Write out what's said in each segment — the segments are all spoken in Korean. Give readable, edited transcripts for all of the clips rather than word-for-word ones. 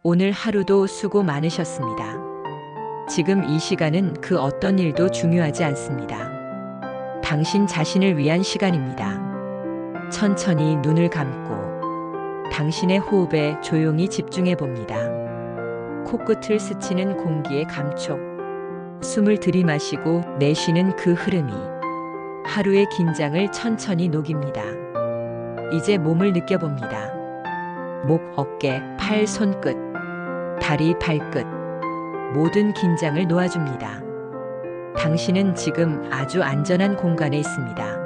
오늘 하루도 수고 많으셨습니다. 지금 이 시간은 그 어떤 일도 중요하지 않습니다. 당신 자신을 위한 시간입니다. 천천히 눈을 감고 당신의 호흡에 조용히 집중해 봅니다. 코끝을 스치는 공기의 감촉, 숨을 들이마시고 내쉬는 그 흐름이 하루의 긴장을 천천히 녹입니다. 이제 몸을 느껴봅니다. 목, 어깨, 팔, 손끝, 다리, 발끝, 모든 긴장을 놓아줍니다. 당신은 지금 아주 안전한 공간에 있습니다.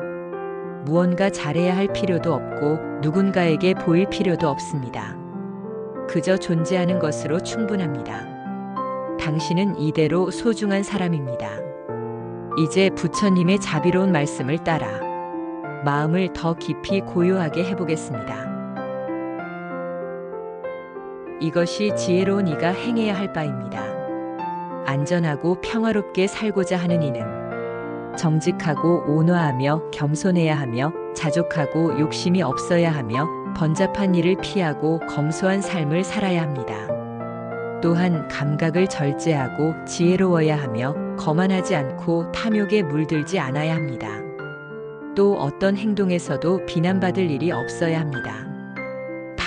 무언가 잘해야 할 필요도 없고 누군가에게 보일 필요도 없습니다. 그저 존재하는 것으로 충분합니다. 당신은 이대로 소중한 사람입니다. 이제 부처님의 자비로운 말씀을 따라 마음을 더 깊이 고요하게 해보겠습니다. 이것이 지혜로운 이가 행해야 할 바입니다. 안전하고 평화롭게 살고자 하는 이는 정직하고 온화하며 겸손해야 하며 자족하고 욕심이 없어야 하며 번잡한 일을 피하고 검소한 삶을 살아야 합니다. 또한 감각을 절제하고 지혜로워야 하며 거만하지 않고 탐욕에 물들지 않아야 합니다. 또 어떤 행동에서도 비난받을 일이 없어야 합니다.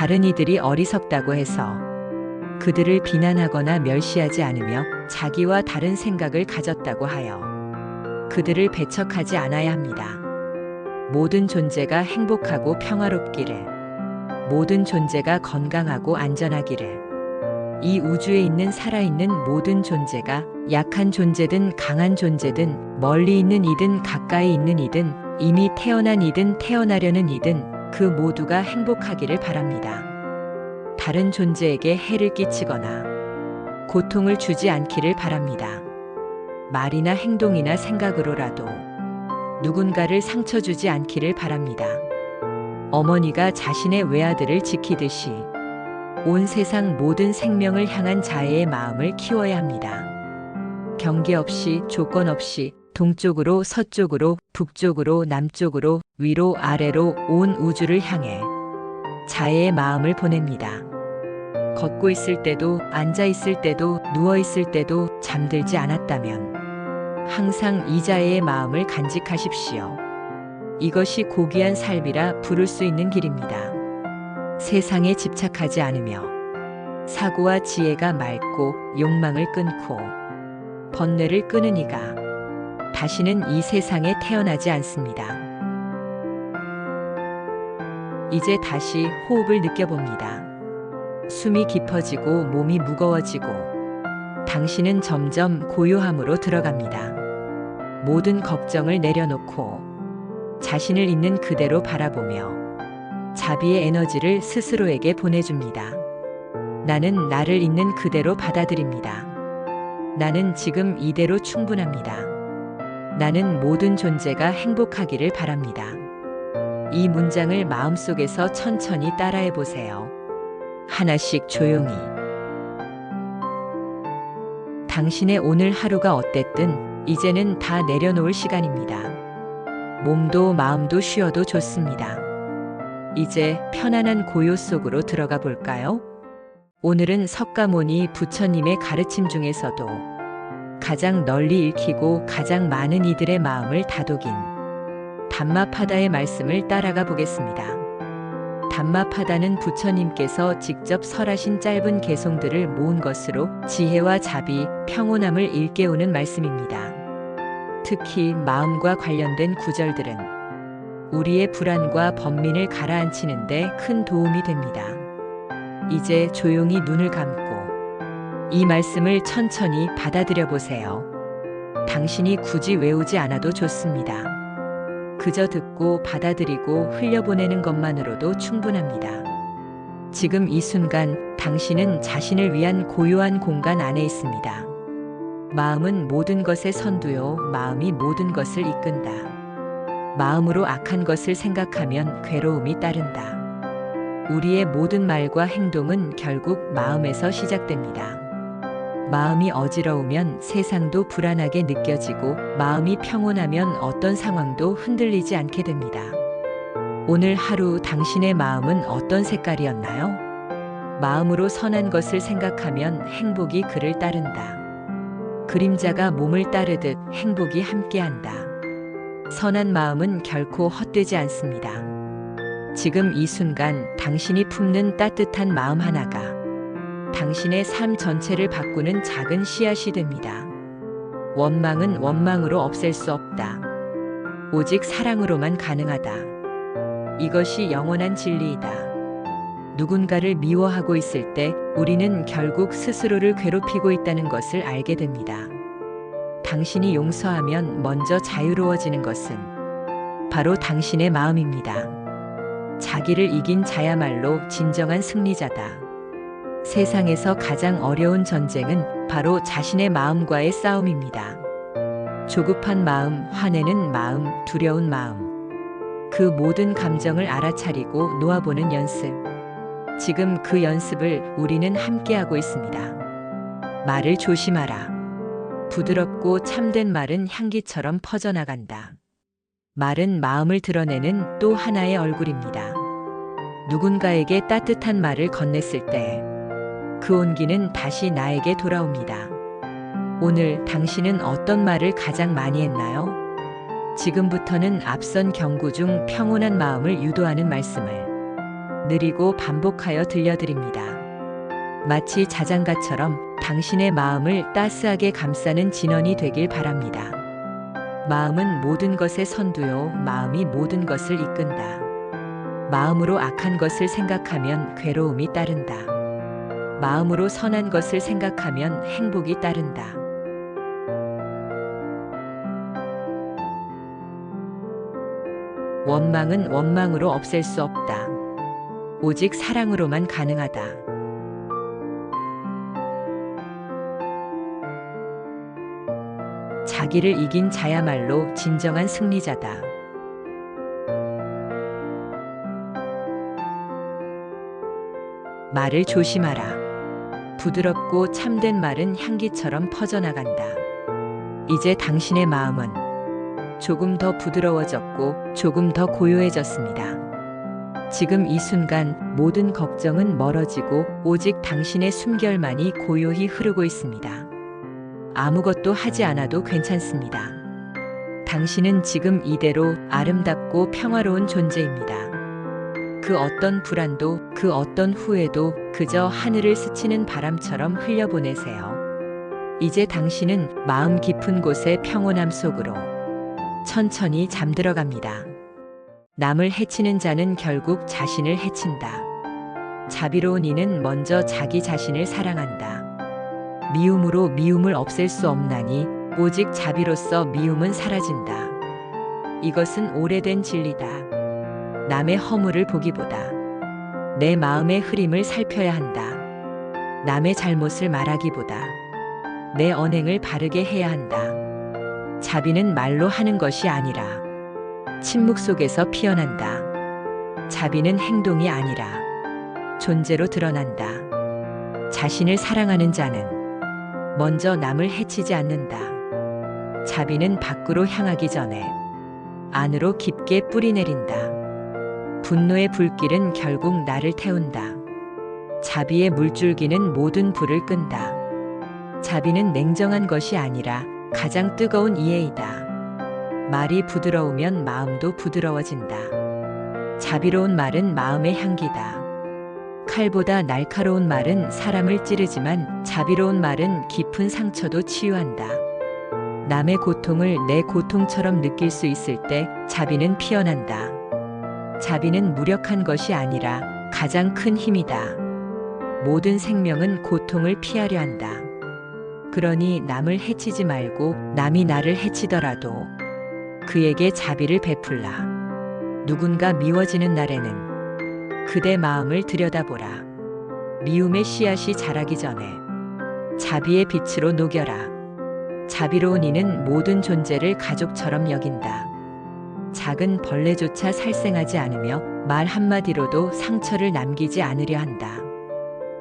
다른 이들이 어리석다고 해서 그들을 비난하거나 멸시하지 않으며 자기와 다른 생각을 가졌다고 하여 그들을 배척하지 않아야 합니다. 모든 존재가 행복하고 평화롭기를, 모든 존재가 건강하고 안전하기를, 이 우주에 있는 살아있는 모든 존재가 약한 존재든 강한 존재든 멀리 있는 이든 가까이 있는 이든 이미 태어난 이든 태어나려는 이든 그 모두가 행복하기를 바랍니다. 다른 존재에게 해를 끼치거나 고통을 주지 않기를 바랍니다. 말이나 행동이나 생각으로라도 누군가를 상처 주지 않기를 바랍니다. 어머니가 자신의 외아들을 지키듯이 온 세상 모든 생명을 향한 자애의 마음을 키워야 합니다. 경계 없이 조건 없이 동쪽으로 서쪽으로 북쪽으로 남쪽으로 위로 아래로 온 우주를 향해 자애의 마음을 보냅니다. 걷고 있을 때도 앉아 있을 때도 누워 있을 때도 잠들지 않았다면 항상 이 자애의 마음을 간직하십시오. 이것이 고귀한 삶이라 부를 수 있는 길입니다. 세상에 집착하지 않으며 사고와 지혜가 맑고 욕망을 끊고 번뇌를 끊은 이가 다시는 이 세상에 태어나지 않습니다. 이제 다시 호흡을 느껴봅니다. 숨이 깊어지고 몸이 무거워지고 당신은 점점 고요함으로 들어갑니다. 모든 걱정을 내려놓고 자신을 있는 그대로 바라보며 자비의 에너지를 스스로에게 보내줍니다. 나는 나를 있는 그대로 받아들입니다. 나는 지금 이대로 충분합니다. 나는 모든 존재가 행복하기를 바랍니다. 이 문장을 마음속에서 천천히 따라해 보세요. 하나씩 조용히. 당신의 오늘 하루가 어땠든 이제는 다 내려놓을 시간입니다. 몸도 마음도 쉬어도 좋습니다. 이제 편안한 고요 속으로 들어가 볼까요? 오늘은 석가모니 부처님의 가르침 중에서도 가장 널리 읽히고 가장 많은 이들의 마음을 다독인 담마파다의 말씀을 따라가 보겠습니다. 담마파다는 부처님께서 직접 설하신 짧은 개송들을 모은 것으로 지혜와 자비, 평온함을 일깨우는 말씀입니다. 특히 마음과 관련된 구절들은 우리의 불안과 번민을 가라앉히는 데 큰 도움이 됩니다. 이제 조용히 눈을 감고 이 말씀을 천천히 받아들여 보세요. 당신이 굳이 외우지 않아도 좋습니다. 그저 듣고 받아들이고 흘려보내는 것만으로도 충분합니다. 지금 이 순간 당신은 자신을 위한 고요한 공간 안에 있습니다. 마음은 모든 것의 선두요, 마음이 모든 것을 이끈다. 마음으로 악한 것을 생각하면 괴로움이 따른다. 우리의 모든 말과 행동은 결국 마음에서 시작됩니다. 마음이 어지러우면 세상도 불안하게 느껴지고 마음이 평온하면 어떤 상황도 흔들리지 않게 됩니다. 오늘 하루 당신의 마음은 어떤 색깔이었나요? 마음으로 선한 것을 생각하면 행복이 그를 따른다. 그림자가 몸을 따르듯 행복이 함께한다. 선한 마음은 결코 헛되지 않습니다. 지금 이 순간 당신이 품는 따뜻한 마음 하나가 당신의 삶 전체를 바꾸는 작은 씨앗이 됩니다. 원망은 원망으로 없앨 수 없다. 오직 사랑으로만 가능하다. 이것이 영원한 진리이다. 누군가를 미워하고 있을 때 우리는 결국 스스로를 괴롭히고 있다는 것을 알게 됩니다. 당신이 용서하면 먼저 자유로워지는 것은 바로 당신의 마음입니다. 자기를 이긴 자야말로 진정한 승리자다. 세상에서 가장 어려운 전쟁은 바로 자신의 마음과의 싸움입니다. 조급한 마음, 화내는 마음, 두려운 마음. 그 모든 감정을 알아차리고 놓아보는 연습. 지금 그 연습을 우리는 함께하고 있습니다. 말을 조심하라. 부드럽고 참된 말은 향기처럼 퍼져나간다. 말은 마음을 드러내는 또 하나의 얼굴입니다. 누군가에게 따뜻한 말을 건넸을 때 그 온기는 다시 나에게 돌아옵니다. 오늘 당신은 어떤 말을 가장 많이 했나요? 지금부터는 앞선 경구 중 평온한 마음을 유도하는 말씀을 느리고 반복하여 들려드립니다. 마치 자장가처럼 당신의 마음을 따스하게 감싸는 진원이 되길 바랍니다. 마음은 모든 것의 선두요, 마음이 모든 것을 이끈다. 마음으로 악한 것을 생각하면 괴로움이 따른다. 마음으로 선한 것을 생각하면 행복이 따른다. 원망은 원망으로 없앨 수 없다. 오직 사랑으로만 가능하다. 자기를 이긴 자야말로 진정한 승리자다. 말을 조심하라. 부드럽고 참된 말은 향기처럼 퍼져나간다. 이제 당신의 마음은 조금 더 부드러워졌고 조금 더 고요해졌습니다. 지금 이 순간 모든 걱정은 멀어지고 오직 당신의 숨결만이 고요히 흐르고 있습니다. 아무것도 하지 않아도 괜찮습니다. 당신은 지금 이대로 아름답고 평화로운 존재입니다. 그 어떤 불안도, 그 어떤 후회도 그저 하늘을 스치는 바람처럼 흘려보내세요. 이제 당신은 마음 깊은 곳의 평온함 속으로 천천히 잠들어갑니다. 남을 해치는 자는 결국 자신을 해친다. 자비로운 이는 먼저 자기 자신을 사랑한다. 미움으로 미움을 없앨 수 없나니 오직 자비로써 미움은 사라진다. 이것은 오래된 진리다. 남의 허물을 보기보다 내 마음의 흐림을 살펴야 한다. 남의 잘못을 말하기보다 내 언행을 바르게 해야 한다. 자비는 말로 하는 것이 아니라 침묵 속에서 피어난다. 자비는 행동이 아니라 존재로 드러난다. 자신을 사랑하는 자는 먼저 남을 해치지 않는다. 자비는 밖으로 향하기 전에 안으로 깊게 뿌리내린다. 분노의 불길은 결국 나를 태운다. 자비의 물줄기는 모든 불을 끈다. 자비는 냉정한 것이 아니라 가장 뜨거운 이해이다. 말이 부드러우면 마음도 부드러워진다. 자비로운 말은 마음의 향기다. 칼보다 날카로운 말은 사람을 찌르지만 자비로운 말은 깊은 상처도 치유한다. 남의 고통을 내 고통처럼 느낄 수 있을 때 자비는 피어난다. 자비는 무력한 것이 아니라 가장 큰 힘이다. 모든 생명은 고통을 피하려 한다. 그러니 남을 해치지 말고 남이 나를 해치더라도 그에게 자비를 베풀라. 누군가 미워지는 날에는 그대 마음을 들여다보라. 미움의 씨앗이 자라기 전에 자비의 빛으로 녹여라. 자비로운 이는 모든 존재를 가족처럼 여긴다. 작은 벌레조차 살생하지 않으며 말 한마디로도 상처를 남기지 않으려 한다.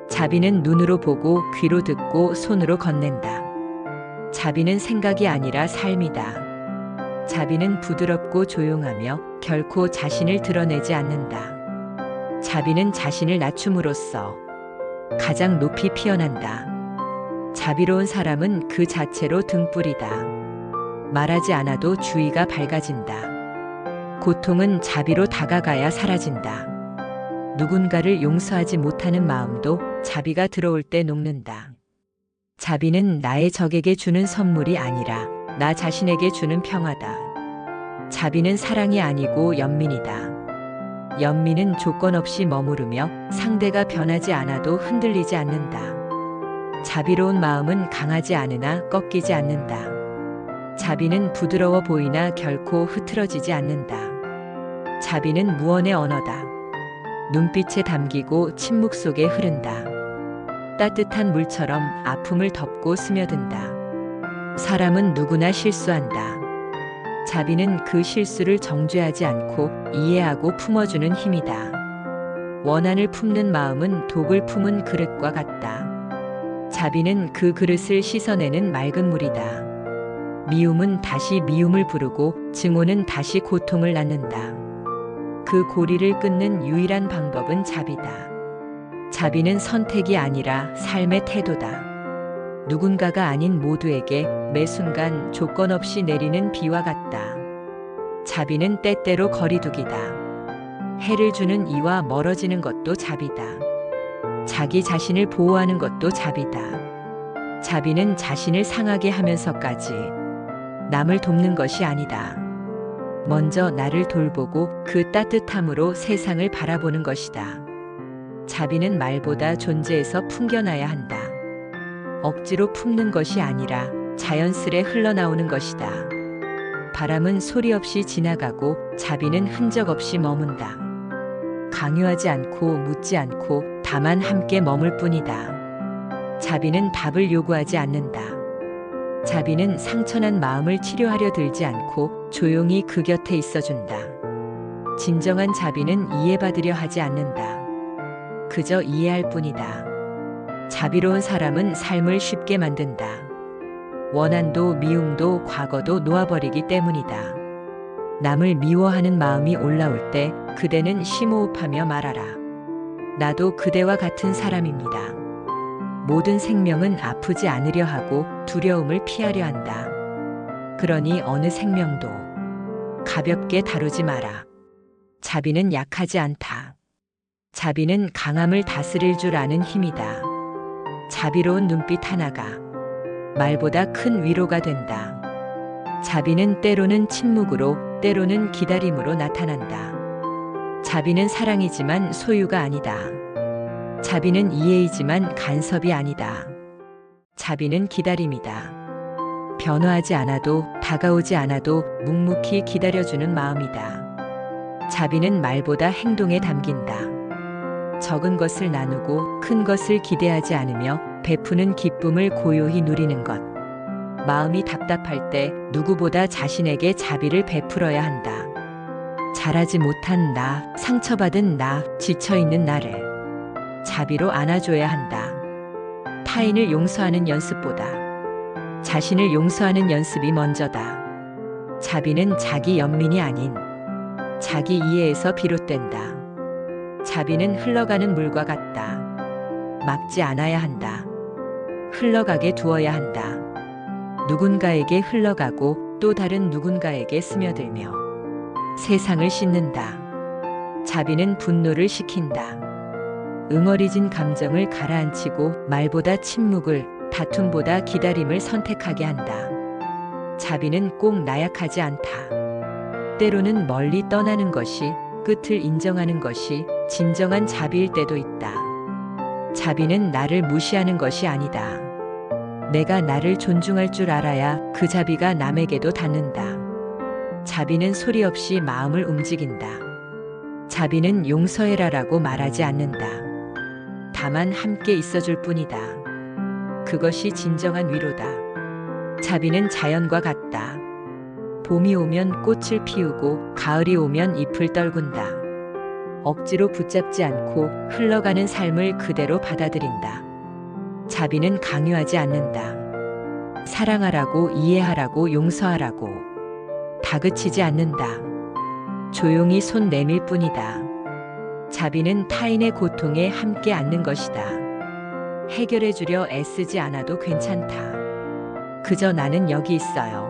자비는 눈으로 보고 귀로 듣고 손으로 건넨다. 자비는 생각이 아니라 삶이다. 자비는 부드럽고 조용하며 결코 자신을 드러내지 않는다. 자비는 자신을 낮춤으로써 가장 높이 피어난다. 자비로운 사람은 그 자체로 등불이다. 말하지 않아도 주위가 밝아진다. 고통은 자비로 다가가야 사라진다. 누군가를 용서하지 못하는 마음도 자비가 들어올 때 녹는다. 자비는 나의 적에게 주는 선물이 아니라 나 자신에게 주는 평화다. 자비는 사랑이 아니고 연민이다. 연민은 조건 없이 머무르며 상대가 변하지 않아도 흔들리지 않는다. 자비로운 마음은 강하지 않으나 꺾이지 않는다. 자비는 부드러워 보이나 결코 흐트러지지 않는다. 자비는 무언의 언어다. 눈빛에 담기고 침묵 속에 흐른다. 따뜻한 물처럼 아픔을 덮고 스며든다. 사람은 누구나 실수한다. 자비는 그 실수를 정죄하지 않고 이해하고 품어주는 힘이다. 원한을 품는 마음은 독을 품은 그릇과 같다. 자비는 그 그릇을 씻어내는 맑은 물이다. 미움은 다시 미움을 부르고 증오는 다시 고통을 낳는다. 그 고리를 끊는 유일한 방법은 자비다. 자비는 선택이 아니라 삶의 태도다. 누군가가 아닌 모두에게 매 순간 조건 없이 내리는 비와 같다. 자비는 때때로 거리두기다. 해를 주는 이와 멀어지는 것도 자비다. 자기 자신을 보호하는 것도 자비다. 자비는 자신을 상하게 하면서까지 남을 돕는 것이 아니다. 먼저 나를 돌보고 그 따뜻함으로 세상을 바라보는 것이다. 자비는 말보다 존재에서 풍겨나야 한다. 억지로 품는 것이 아니라 자연스레 흘러나오는 것이다. 바람은 소리 없이 지나가고 자비는 흔적 없이 머문다. 강요하지 않고 묻지 않고 다만 함께 머물 뿐이다. 자비는 답을 요구하지 않는다. 자비는 상처난 마음을 치료하려 들지 않고 조용히 그 곁에 있어준다. 진정한 자비는 이해받으려 하지 않는다. 그저 이해할 뿐이다. 자비로운 사람은 삶을 쉽게 만든다. 원한도 미움도 과거도 놓아버리기 때문이다. 남을 미워하는 마음이 올라올 때 그대는 심호흡하며 말하라. 나도 그대와 같은 사람입니다. 모든 생명은 아프지 않으려 하고 두려움을 피하려 한다. 그러니 어느 생명도 가볍게 다루지 마라. 자비는 약하지 않다. 자비는 강함을 다스릴 줄 아는 힘이다. 자비로운 눈빛 하나가 말보다 큰 위로가 된다. 자비는 때로는 침묵으로, 때로는 기다림으로 나타난다. 자비는 사랑이지만 소유가 아니다. 자비는 이해이지만 간섭이 아니다. 자비는 기다림이다. 변화하지 않아도, 다가오지 않아도 묵묵히 기다려주는 마음이다. 자비는 말보다 행동에 담긴다. 적은 것을 나누고 큰 것을 기대하지 않으며 베푸는 기쁨을 고요히 누리는 것. 마음이 답답할 때 누구보다 자신에게 자비를 베풀어야 한다. 잘하지 못한 나, 상처받은 나, 지쳐있는 나를 자비로 안아줘야 한다. 타인을 용서하는 연습보다 자신을 용서하는 연습이 먼저다. 자비는 자기 연민이 아닌 자기 이해에서 비롯된다. 자비는 흘러가는 물과 같다. 막지 않아야 한다. 흘러가게 두어야 한다. 누군가에게 흘러가고 또 다른 누군가에게 스며들며 세상을 씻는다. 자비는 분노를 식힌다. 응어리진 감정을 가라앉히고 말보다 침묵을, 다툼보다 기다림을 선택하게 한다. 자비는 꼭 나약하지 않다. 때로는 멀리 떠나는 것이, 끝을 인정하는 것이 진정한 자비일 때도 있다. 자비는 나를 무시하는 것이 아니다. 내가 나를 존중할 줄 알아야 그 자비가 남에게도 닿는다. 자비는 소리 없이 마음을 움직인다. 자비는 용서해라라고 말하지 않는다. 다만 함께 있어줄 뿐이다. 그것이 진정한 위로다. 자비는 자연과 같다. 봄이 오면 꽃을 피우고 가을이 오면 잎을 떨군다. 억지로 붙잡지 않고 흘러가는 삶을 그대로 받아들인다. 자비는 강요하지 않는다. 사랑하라고, 이해하라고, 용서하라고 다그치지 않는다. 조용히 손 내밀 뿐이다. 자비는 타인의 고통에 함께 앉는 것이다. 해결해 주려 애쓰지 않아도 괜찮다. 그저 나는 여기 있어요.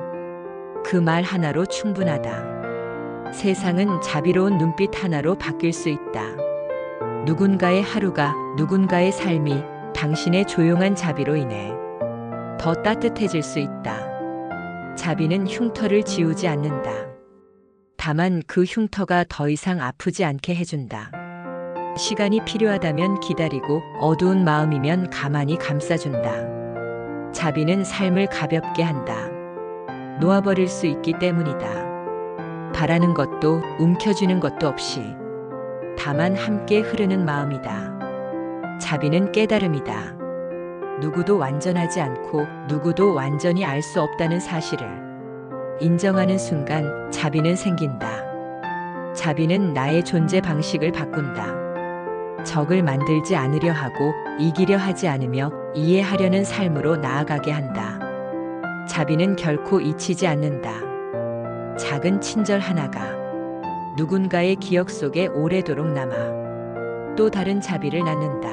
그 말 하나로 충분하다. 세상은 자비로운 눈빛 하나로 바뀔 수 있다. 누군가의 하루가, 누군가의 삶이 당신의 조용한 자비로 인해 더 따뜻해질 수 있다. 자비는 흉터를 지우지 않는다. 다만 그 흉터가 더 이상 아프지 않게 해준다. 시간이 필요하다면 기다리고 어두운 마음이면 가만히 감싸준다. 자비는 삶을 가볍게 한다. 놓아버릴 수 있기 때문이다. 바라는 것도 움켜쥐는 것도 없이 다만 함께 흐르는 마음이다. 자비는 깨달음이다. 누구도 완전하지 않고 누구도 완전히 알 수 없다는 사실을 인정하는 순간 자비는 생긴다. 자비는 나의 존재 방식을 바꾼다. 적을 만들지 않으려 하고 이기려 하지 않으며 이해하려는 삶으로 나아가게 한다. 자비는 결코 잊히지 않는다. 작은 친절 하나가 누군가의 기억 속에 오래도록 남아 또 다른 자비를 낳는다.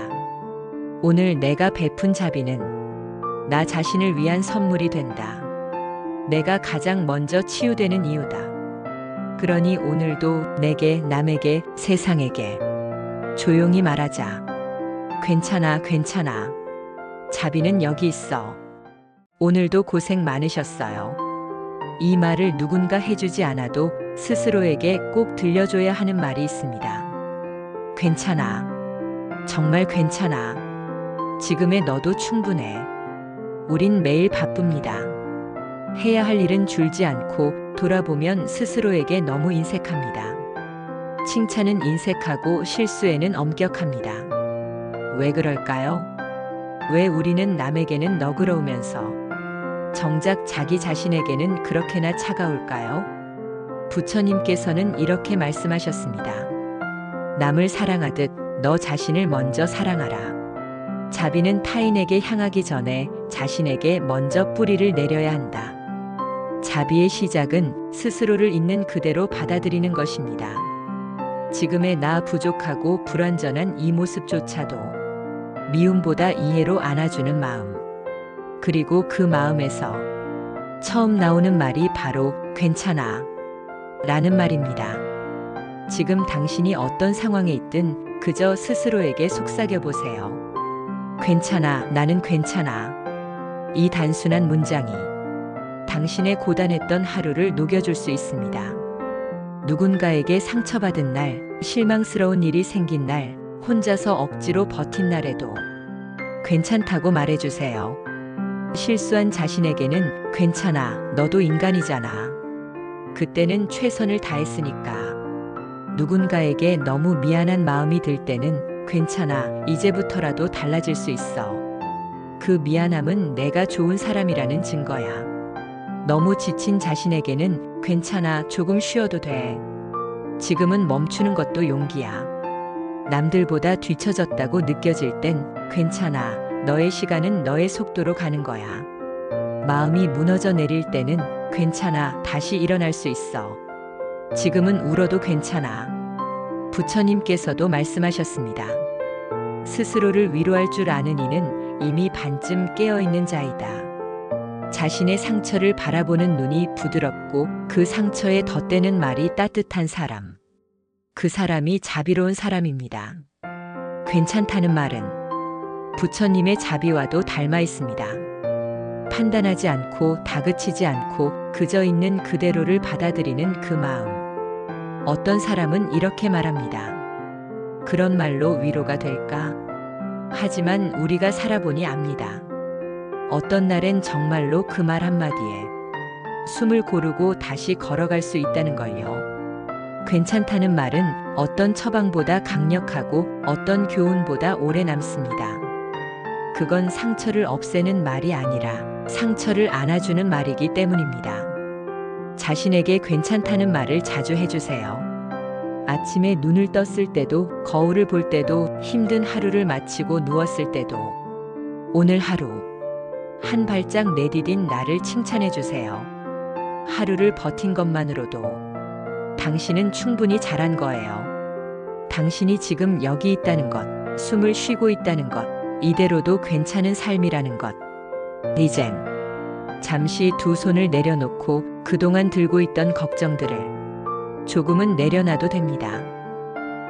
오늘 내가 베푼 자비는 나 자신을 위한 선물이 된다. 내가 가장 먼저 치유되는 이유다. 그러니 오늘도 내게, 남에게, 세상에게 조용히 말하자. 괜찮아, 괜찮아. 자비는 여기 있어. 오늘도 고생 많으셨어요. 이 말을 누군가 해주지 않아도 스스로에게 꼭 들려줘야 하는 말이 있습니다. 괜찮아. 정말 괜찮아. 지금의 너도 충분해. 우린 매일 바쁩니다. 해야 할 일은 줄지 않고 돌아보면 스스로에게 너무 인색합니다. 칭찬은 인색하고 실수에는 엄격합니다. 왜 그럴까요? 왜 우리는 남에게는 너그러우면서 정작 자기 자신에게는 그렇게나 차가울까요? 부처님께서는 이렇게 말씀하셨습니다. 남을 사랑하듯 너 자신을 먼저 사랑하라. 자비는 타인에게 향하기 전에 자신에게 먼저 뿌리를 내려야 한다. 자비의 시작은 스스로를 있는 그대로 받아들이는 것입니다. 지금의 나 부족하고 불완전한 이 모습조차도 미움보다 이해로 안아주는 마음. 그리고 그 마음에서 처음 나오는 말이 바로 괜찮아 라는 말입니다. 지금 당신이 어떤 상황에 있든 그저 스스로에게 속삭여 보세요. 괜찮아, 나는 괜찮아. 이 단순한 문장이 당신의 고단했던 하루를 녹여줄 수 있습니다. 누군가에게 상처받은 날, 실망스러운 일이 생긴 날, 혼자서 억지로 버틴 날에도 괜찮다고 말해주세요. 실수한 자신에게는 괜찮아, 너도 인간이잖아. 그때는 최선을 다했으니까. 누군가에게 너무 미안한 마음이 들 때는 괜찮아, 이제부터라도 달라질 수 있어. 그 미안함은 내가 좋은 사람이라는 증거야. 너무 지친 자신에게는 괜찮아, 조금 쉬어도 돼. 지금은 멈추는 것도 용기야. 남들보다 뒤처졌다고 느껴질 땐 괜찮아, 너의 시간은 너의 속도로 가는 거야. 마음이 무너져 내릴 때는 괜찮아, 다시 일어날 수 있어. 지금은 울어도 괜찮아. 부처님께서도 말씀하셨습니다. 스스로를 위로할 줄 아는 이는 이미 반쯤 깨어있는 자이다. 자신의 상처를 바라보는 눈이 부드럽고 그 상처에 덧대는 말이 따뜻한 사람. 그 사람이 자비로운 사람입니다. 괜찮다는 말은 부처님의 자비와도 닮아 있습니다. 판단하지 않고 다그치지 않고 그저 있는 그대로를 받아들이는 그 마음. 어떤 사람은 이렇게 말합니다. 그런 말로 위로가 될까? 하지만 우리가 살아보니 압니다. 어떤 날엔 정말로 그 말 한마디에 숨을 고르고 다시 걸어갈 수 있다는 걸요. 괜찮다는 말은 어떤 처방보다 강력하고 어떤 교훈보다 오래 남습니다. 그건 상처를 없애는 말이 아니라 상처를 안아주는 말이기 때문입니다. 자신에게 괜찮다는 말을 자주 해주세요. 아침에 눈을 떴을 때도, 거울을 볼 때도, 힘든 하루를 마치고 누웠을 때도, 오늘 하루 한 발짝 내디딘 나를 칭찬해주세요. 하루를 버틴 것만으로도 당신은 충분히 잘한 거예요. 당신이 지금 여기 있다는 것, 숨을 쉬고 있다는 것, 이대로도 괜찮은 삶이라는 것. 이젠 잠시 두 손을 내려놓고 그동안 들고 있던 걱정들을 조금은 내려놔도 됩니다.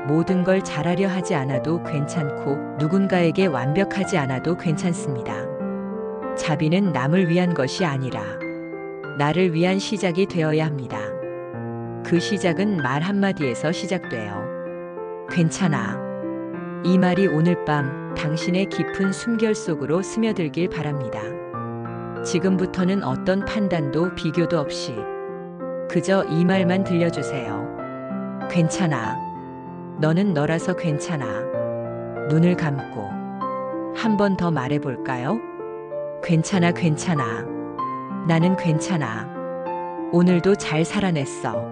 모든 걸 잘하려 하지 않아도 괜찮고 누군가에게 완벽하지 않아도 괜찮습니다. 자비는 남을 위한 것이 아니라 나를 위한 시작이 되어야 합니다. 그 시작은 말 한마디에서 시작돼요. 괜찮아. 이 말이 오늘 밤 당신의 깊은 숨결 속으로 스며들길 바랍니다. 지금부터는 어떤 판단도 비교도 없이 그저 이 말만 들려주세요. 괜찮아. 너는 너라서 괜찮아. 눈을 감고 한 번 더 말해볼까요? 괜찮아, 괜찮아. 나는 괜찮아. 오늘도 잘 살아냈어.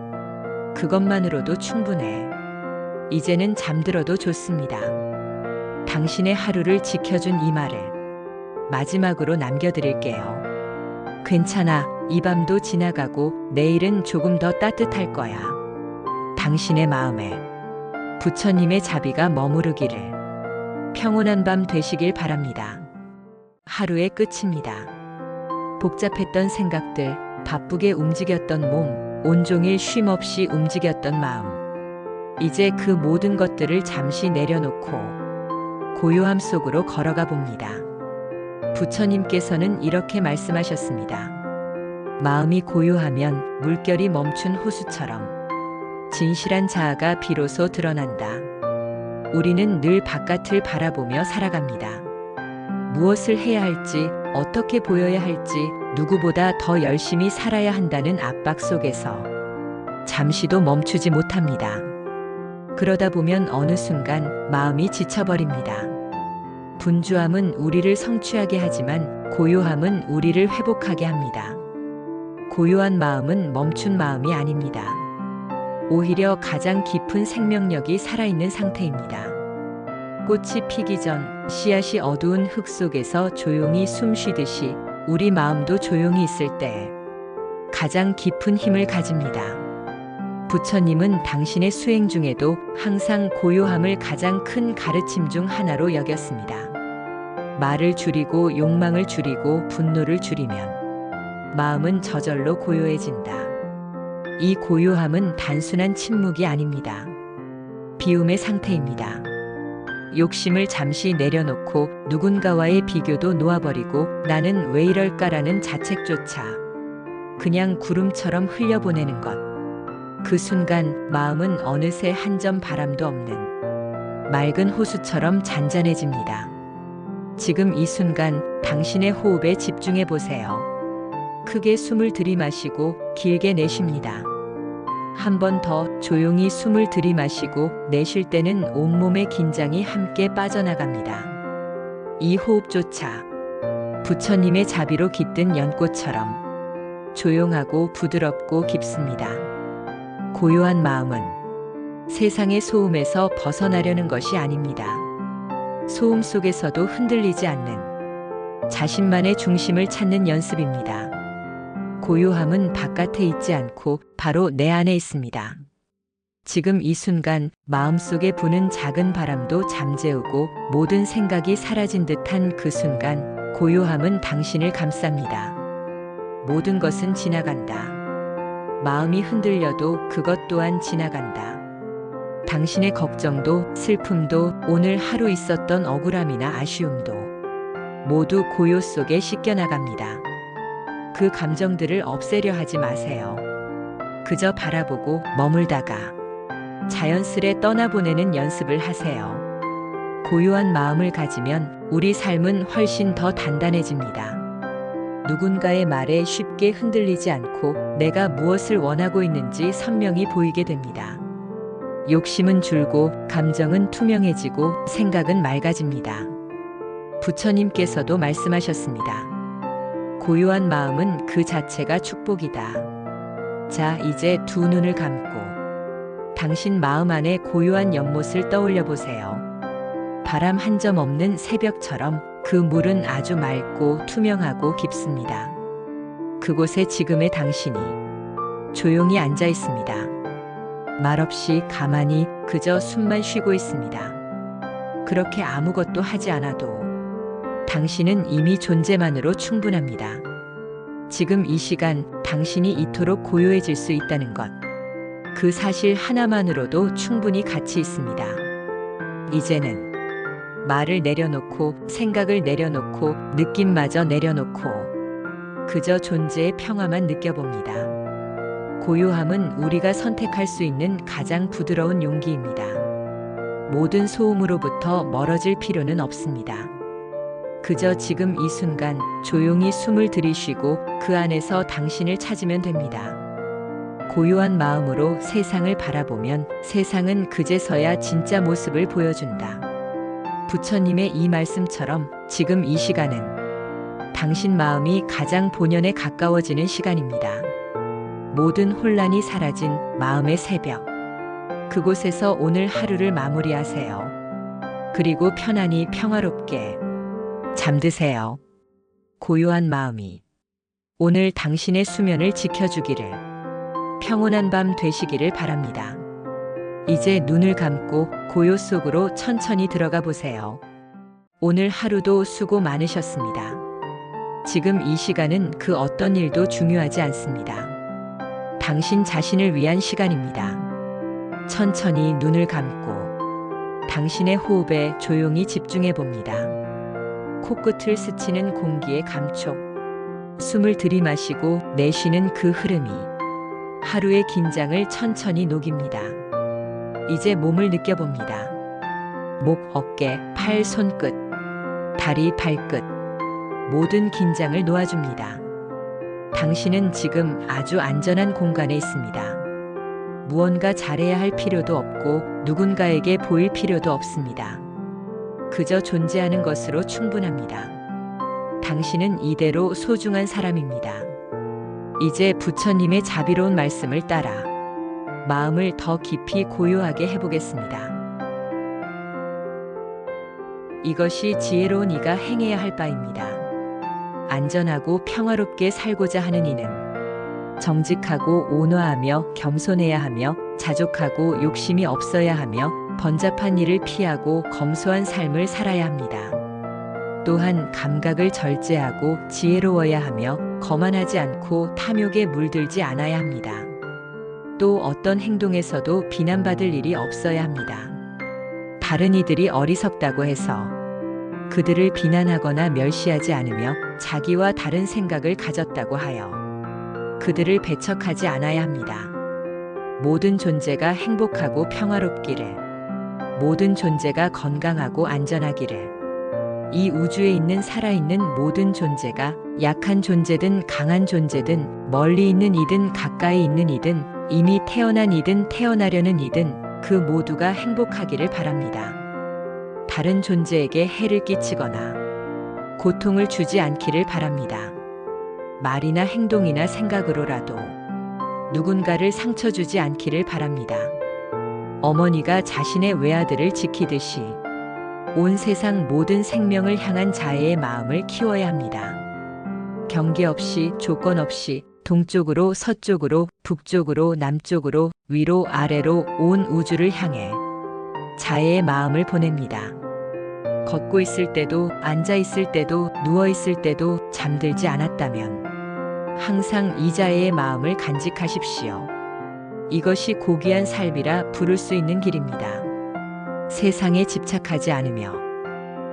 그것만으로도 충분해. 이제는 잠들어도 좋습니다. 당신의 하루를 지켜준 이 말을 마지막으로 남겨드릴게요. 괜찮아. 이 밤도 지나가고 내일은 조금 더 따뜻할 거야. 당신의 마음에 부처님의 자비가 머무르기를. 평온한 밤 되시길 바랍니다. 하루의 끝입니다. 복잡했던 생각들, 바쁘게 움직였던 몸, 온종일 쉼없이 움직였던 마음. 이제 그 모든 것들을 잠시 내려놓고 고요함 속으로 걸어가 봅니다. 부처님께서는 이렇게 말씀하셨습니다. 마음이 고요하면 물결이 멈춘 호수처럼 진실한 자아가 비로소 드러난다. 우리는 늘 바깥을 바라보며 살아갑니다. 무엇을 해야 할지, 어떻게 보여야 할지, 누구보다 더 열심히 살아야 한다는 압박 속에서 잠시도 멈추지 못합니다. 그러다 보면 어느 순간 마음이 지쳐버립니다. 분주함은 우리를 성취하게 하지만 고요함은 우리를 회복하게 합니다. 고요한 마음은 멈춘 마음이 아닙니다. 오히려 가장 깊은 생명력이 살아있는 상태입니다. 꽃이 피기 전 씨앗이 어두운 흙 속에서 조용히 숨 쉬듯이 우리 마음도 조용히 있을 때 가장 깊은 힘을 가집니다. 부처님은 당신의 수행 중에도 항상 고요함을 가장 큰 가르침 중 하나로 여겼습니다. 말을 줄이고 욕망을 줄이고 분노를 줄이면 마음은 저절로 고요해진다. 이 고요함은 단순한 침묵이 아닙니다. 비움의 상태입니다. 욕심을 잠시 내려놓고 누군가와의 비교도 놓아버리고 나는 왜 이럴까라는 자책조차 그냥 구름처럼 흘려보내는 것. 그 순간 마음은 어느새 한 점 바람도 없는 맑은 호수처럼 잔잔해집니다. 지금 이 순간 당신의 호흡에 집중해 보세요. 크게 숨을 들이마시고 길게 내쉽니다. 한 번 더 조용히 숨을 들이마시고 내쉴 때는 온몸의 긴장이 함께 빠져나갑니다. 이 호흡조차 부처님의 자비로 깃든 연꽃처럼 조용하고 부드럽고 깊습니다. 고요한 마음은 세상의 소음에서 벗어나려는 것이 아닙니다. 소음 속에서도 흔들리지 않는 자신만의 중심을 찾는 연습입니다. 고요함은 바깥에 있지 않고 바로 내 안에 있습니다. 지금 이 순간 마음속에 부는 작은 바람도 잠재우고 모든 생각이 사라진 듯한 그 순간 고요함은 당신을 감쌉니다. 모든 것은 지나간다. 마음이 흔들려도 그것 또한 지나간다. 당신의 걱정도 슬픔도 오늘 하루 있었던 억울함이나 아쉬움도 모두 고요 속에 씻겨나갑니다. 그 감정들을 없애려 하지 마세요. 그저 바라보고 머물다가 자연스레 떠나보내는 연습을 하세요. 고요한 마음을 가지면 우리 삶은 훨씬 더 단단해집니다. 누군가의 말에 쉽게 흔들리지 않고 내가 무엇을 원하고 있는지 선명히 보이게 됩니다. 욕심은 줄고 감정은 투명해지고 생각은 맑아집니다. 부처님께서도 말씀하셨습니다. 고요한 마음은 그 자체가 축복이다. 자, 이제 두 눈을 감고 당신 마음 안에 고요한 연못을 떠올려 보세요. 바람 한 점 없는 새벽처럼 그 물은 아주 맑고 투명하고 깊습니다. 그곳에 지금의 당신이 조용히 앉아 있습니다. 말없이 가만히 그저 숨만 쉬고 있습니다. 그렇게 아무것도 하지 않아도 당신은 이미 존재만으로 충분합니다. 지금 이 시간 당신이 이토록 고요해질 수 있다는 것. 그 사실 하나만으로도 충분히 가치 있습니다. 이제는 말을 내려놓고 생각을 내려놓고 느낌마저 내려놓고 그저 존재의 평화만 느껴봅니다. 고요함은 우리가 선택할 수 있는 가장 부드러운 용기입니다. 모든 소음으로부터 멀어질 필요는 없습니다. 그저 지금 이 순간 조용히 숨을 들이쉬고 그 안에서 당신을 찾으면 됩니다. 고요한 마음으로 세상을 바라보면 세상은 그제서야 진짜 모습을 보여준다. 부처님의 이 말씀처럼 지금 이 시간은 당신 마음이 가장 본연에 가까워지는 시간입니다. 모든 혼란이 사라진 마음의 새벽. 그곳에서 오늘 하루를 마무리하세요. 그리고 편안히 평화롭게 잠드세요. 고요한 마음이 오늘 당신의 수면을 지켜주기를, 평온한 밤 되시기를 바랍니다. 이제 눈을 감고 고요 속으로 천천히 들어가 보세요. 오늘 하루도 수고 많으셨습니다. 지금 이 시간은 그 어떤 일도 중요하지 않습니다. 당신 자신을 위한 시간입니다. 천천히 눈을 감고 당신의 호흡에 조용히 집중해 봅니다. 코끝을 스치는 공기의 감촉, 숨을 들이마시고 내쉬는 그 흐름이 하루의 긴장을 천천히 녹입니다. 이제 몸을 느껴봅니다. 목, 어깨, 팔, 손끝, 다리, 발끝, 모든 긴장을 놓아줍니다. 당신은 지금 아주 안전한 공간에 있습니다. 무언가 잘해야 할 필요도 없고 누군가에게 보일 필요도 없습니다. 그저 존재하는 것으로 충분합니다. 당신은 이대로 소중한 사람입니다. 이제 부처님의 자비로운 말씀을 따라 마음을 더 깊이 고요하게 해보겠습니다. 이것이 지혜로운 이가 행해야 할 바입니다. 안전하고 평화롭게 살고자 하는 이는 정직하고 온화하며 겸손해야 하며 자족하고 욕심이 없어야 하며 번잡한 일을 피하고 검소한 삶을 살아야 합니다. 또한 감각을 절제하고 지혜로워야 하며 거만하지 않고 탐욕에 물들지 않아야 합니다. 또 어떤 행동에서도 비난받을 일이 없어야 합니다. 다른 이들이 어리석다고 해서 그들을 비난하거나 멸시하지 않으며 자기와 다른 생각을 가졌다고 하여 그들을 배척하지 않아야 합니다. 모든 존재가 행복하고 평화롭기를, 모든 존재가 건강하고 안전하기를, 이 우주에 있는 살아있는 모든 존재가 약한 존재든 강한 존재든 멀리 있는 이든 가까이 있는 이든 이미 태어난 이든 태어나려는 이든 그 모두가 행복하기를 바랍니다. 다른 존재에게 해를 끼치거나 고통을 주지 않기를 바랍니다. 말이나 행동이나 생각으로라도 누군가를 상처 주지 않기를 바랍니다. 어머니가 자신의 외아들을 지키듯이 온 세상 모든 생명을 향한 자애의 마음을 키워야 합니다. 경계 없이 조건 없이 동쪽으로 서쪽으로 북쪽으로 남쪽으로 위로 아래로 온 우주를 향해 자애의 마음을 보냅니다. 걷고 있을 때도 앉아 있을 때도 누워 있을 때도 잠들지 않았다면 항상 이 자애의 마음을 간직하십시오. 이것이 고귀한 삶이라 부를 수 있는 길입니다. 세상에 집착하지 않으며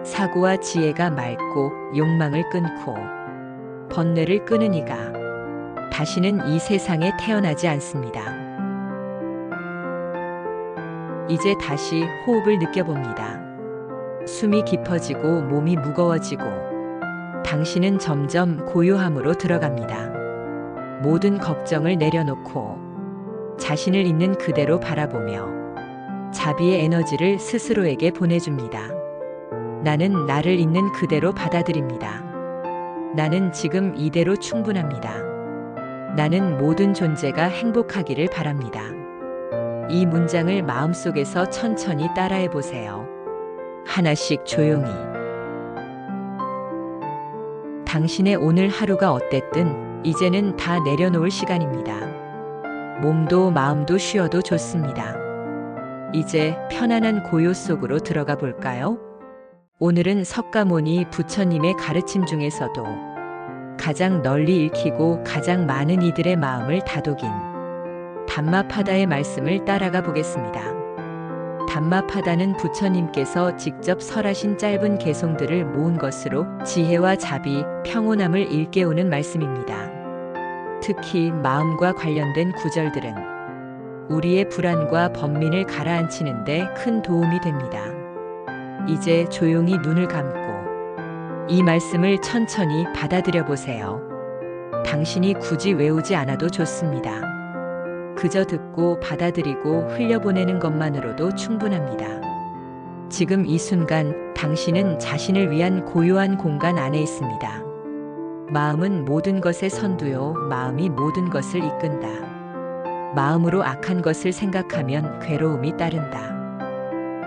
사고와 지혜가 맑고 욕망을 끊고 번뇌를 끄는 이가 다시는 이 세상에 태어나지 않습니다. 이제 다시 호흡을 느껴봅니다. 숨이 깊어지고 몸이 무거워지고 당신은 점점 고요함으로 들어갑니다. 모든 걱정을 내려놓고 자신을 있는 그대로 바라보며 자비의 에너지를 스스로에게 보내줍니다. 나는 나를 있는 그대로 받아들입니다. 나는 지금 이대로 충분합니다. 나는 모든 존재가 행복하기를 바랍니다. 이 문장을 마음속에서 천천히 따라해 보세요. 하나씩 조용히. 당신의 오늘 하루가 어땠든 이제는 다 내려놓을 시간입니다. 몸도 마음도 쉬어도 좋습니다. 이제 편안한 고요 속으로 들어가 볼까요? 오늘은 석가모니 부처님의 가르침 중에서도 가장 널리 읽히고 가장 많은 이들의 마음을 다독인 담마파다의 말씀을 따라가 보겠습니다. 담마파다는 부처님께서 직접 설하신 짧은 개송들을 모은 것으로 지혜와 자비, 평온함을 일깨우는 말씀입니다. 특히 마음과 관련된 구절들은 우리의 불안과 번민을 가라앉히는 데 큰 도움이 됩니다. 이제 조용히 눈을 감고 이 말씀을 천천히 받아들여 보세요. 당신이 굳이 외우지 않아도 좋습니다. 그저 듣고 받아들이고 흘려보내는 것만으로도 충분합니다. 지금 이 순간 당신은 자신을 위한 고요한 공간 안에 있습니다. 마음은 모든 것의 선두요, 마음이 모든 것을 이끈다. 마음으로 악한 것을 생각하면 괴로움이 따른다.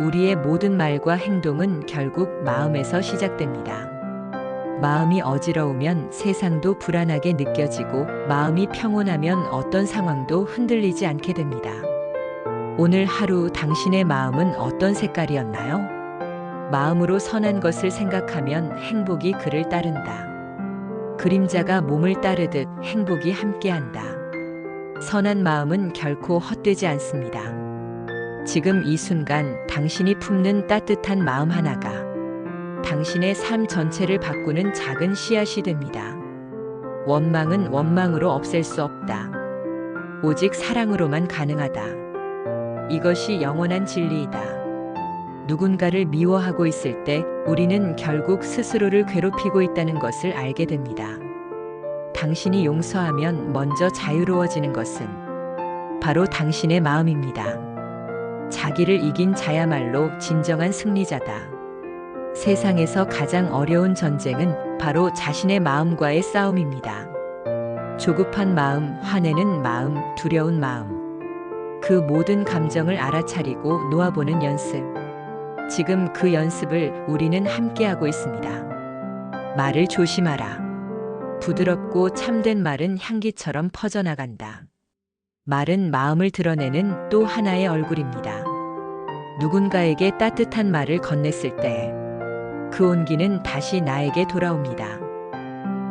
우리의 모든 말과 행동은 결국 마음에서 시작됩니다. 마음이 어지러우면 세상도 불안하게 느껴지고 마음이 평온하면 어떤 상황도 흔들리지 않게 됩니다. 오늘 하루 당신의 마음은 어떤 색깔이었나요? 마음으로 선한 것을 생각하면 행복이 그를 따른다. 그림자가 몸을 따르듯 행복이 함께한다. 선한 마음은 결코 헛되지 않습니다. 지금 이 순간 당신이 품는 따뜻한 마음 하나가 당신의 삶 전체를 바꾸는 작은 씨앗이 됩니다. 원망은 원망으로 없앨 수 없다. 오직 사랑으로만 가능하다. 이것이 영원한 진리이다. 누군가를 미워하고 있을 때 우리는 결국 스스로를 괴롭히고 있다는 것을 알게 됩니다. 당신이 용서하면 먼저 자유로워지는 것은 바로 당신의 마음입니다. 자기를 이긴 자야말로 진정한 승리자다. 세상에서 가장 어려운 전쟁은 바로 자신의 마음과의 싸움입니다. 조급한 마음, 화내는 마음, 두려운 마음. 그 모든 감정을 알아차리고 놓아보는 연습. 지금 그 연습을 우리는 함께하고 있습니다. 말을 조심하라. 부드럽고 참된 말은 향기처럼 퍼져나간다. 말은 마음을 드러내는 또 하나의 얼굴입니다. 누군가에게 따뜻한 말을 건넸을 때 그 온기는 다시 나에게 돌아옵니다.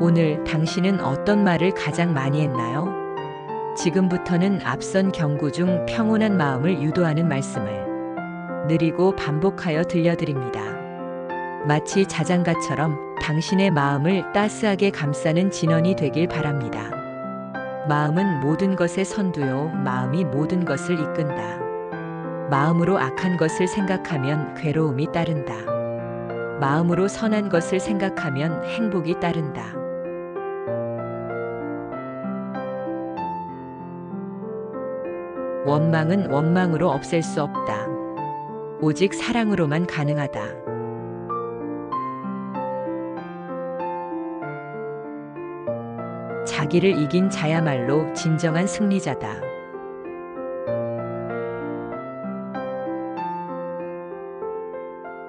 오늘 당신은 어떤 말을 가장 많이 했나요? 지금부터는 앞선 경구 중 평온한 마음을 유도하는 말씀을 느리고 반복하여 들려드립니다. 마치 자장가처럼 당신의 마음을 따스하게 감싸는 진원이 되길 바랍니다. 마음은 모든 것의 선두요, 마음이 모든 것을 이끈다. 마음으로 악한 것을 생각하면 괴로움이 따른다. 마음으로 선한 것을 생각하면 행복이 따른다. 원망은 원망으로 없앨 수 없다. 오직 사랑으로만 가능하다. 자기를 이긴 자야말로 진정한 승리자다.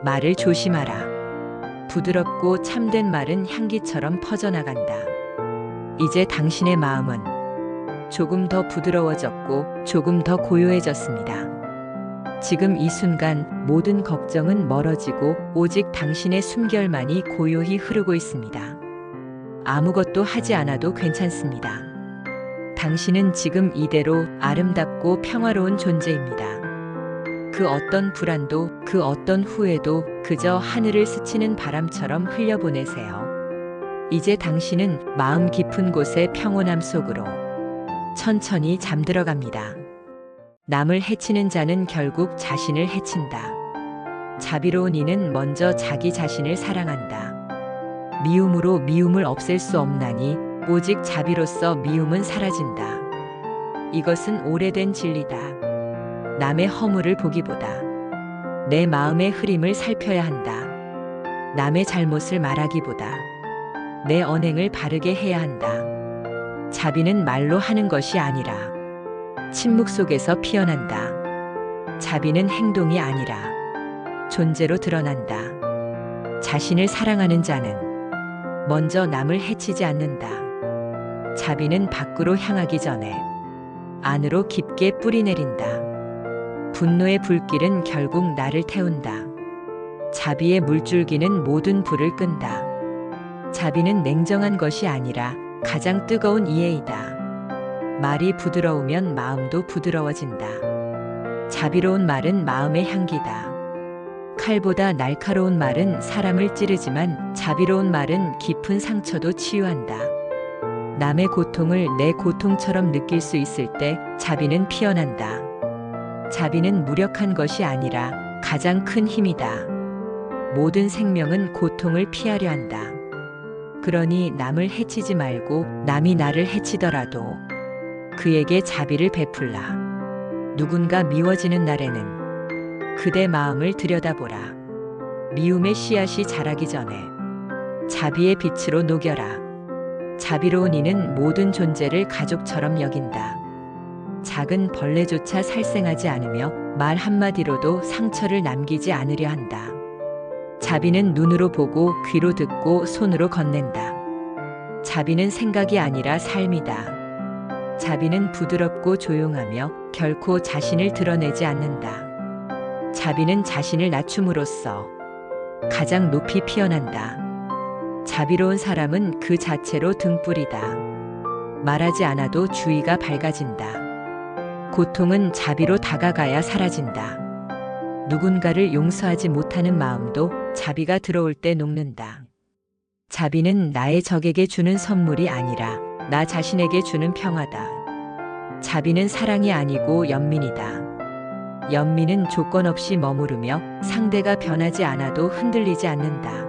말을 조심하라. 부드럽고 참된 말은 향기처럼 퍼져나간다. 이제 당신의 마음은 조금 더 부드러워졌고 조금 더 고요해졌습니다. 지금 이 순간 모든 걱정은 멀어지고 오직 당신의 숨결만이 고요히 흐르고 있습니다. 아무것도 하지 않아도 괜찮습니다. 당신은 지금 이대로 아름답고 평화로운 존재입니다. 그 어떤 불안도, 그 어떤 후회도 그저 하늘을 스치는 바람처럼 흘려보내세요. 이제 당신은 마음 깊은 곳의 평온함 속으로 천천히 잠들어갑니다. 남을 해치는 자는 결국 자신을 해친다. 자비로운 이는 먼저 자기 자신을 사랑한다. 미움으로 미움을 없앨 수 없나니 오직 자비로서 미움은 사라진다. 이것은 오래된 진리다. 남의 허물을 보기보다 내 마음의 흐림을 살펴야 한다. 남의 잘못을 말하기보다 내 언행을 바르게 해야 한다. 자비는 말로 하는 것이 아니라 침묵 속에서 피어난다. 자비는 행동이 아니라 존재로 드러난다. 자신을 사랑하는 자는 먼저 남을 해치지 않는다. 자비는 밖으로 향하기 전에 안으로 깊게 뿌리내린다. 분노의 불길은 결국 나를 태운다. 자비의 물줄기는 모든 불을 끈다. 자비는 냉정한 것이 아니라 가장 뜨거운 이해이다. 말이 부드러우면 마음도 부드러워진다. 자비로운 말은 마음의 향기다. 칼보다 날카로운 말은 사람을 찌르지만 자비로운 말은 깊은 상처도 치유한다. 남의 고통을 내 고통처럼 느낄 수 있을 때 자비는 피어난다. 자비는 무력한 것이 아니라 가장 큰 힘이다. 모든 생명은 고통을 피하려 한다. 그러니 남을 해치지 말고 남이 나를 해치더라도 그에게 자비를 베풀라. 누군가 미워지는 날에는 그대 마음을 들여다보라. 미움의 씨앗이 자라기 전에 자비의 빛으로 녹여라. 자비로운 이는 모든 존재를 가족처럼 여긴다. 작은 벌레조차 살생하지 않으며 말 한마디로도 상처를 남기지 않으려 한다. 자비는 눈으로 보고 귀로 듣고 손으로 건넨다. 자비는 생각이 아니라 삶이다. 자비는 부드럽고 조용하며 결코 자신을 드러내지 않는다. 자비는 자신을 낮춤으로써 가장 높이 피어난다. 자비로운 사람은 그 자체로 등불이다. 말하지 않아도 주위가 밝아진다. 고통은 자비로 다가가야 사라진다. 누군가를 용서하지 못하는 마음도 자비가 들어올 때 녹는다. 자비는 나의 적에게 주는 선물이 아니라 나 자신에게 주는 평화다. 자비는 사랑이 아니고 연민이다. 연민은 조건 없이 머무르며 상대가 변하지 않아도 흔들리지 않는다.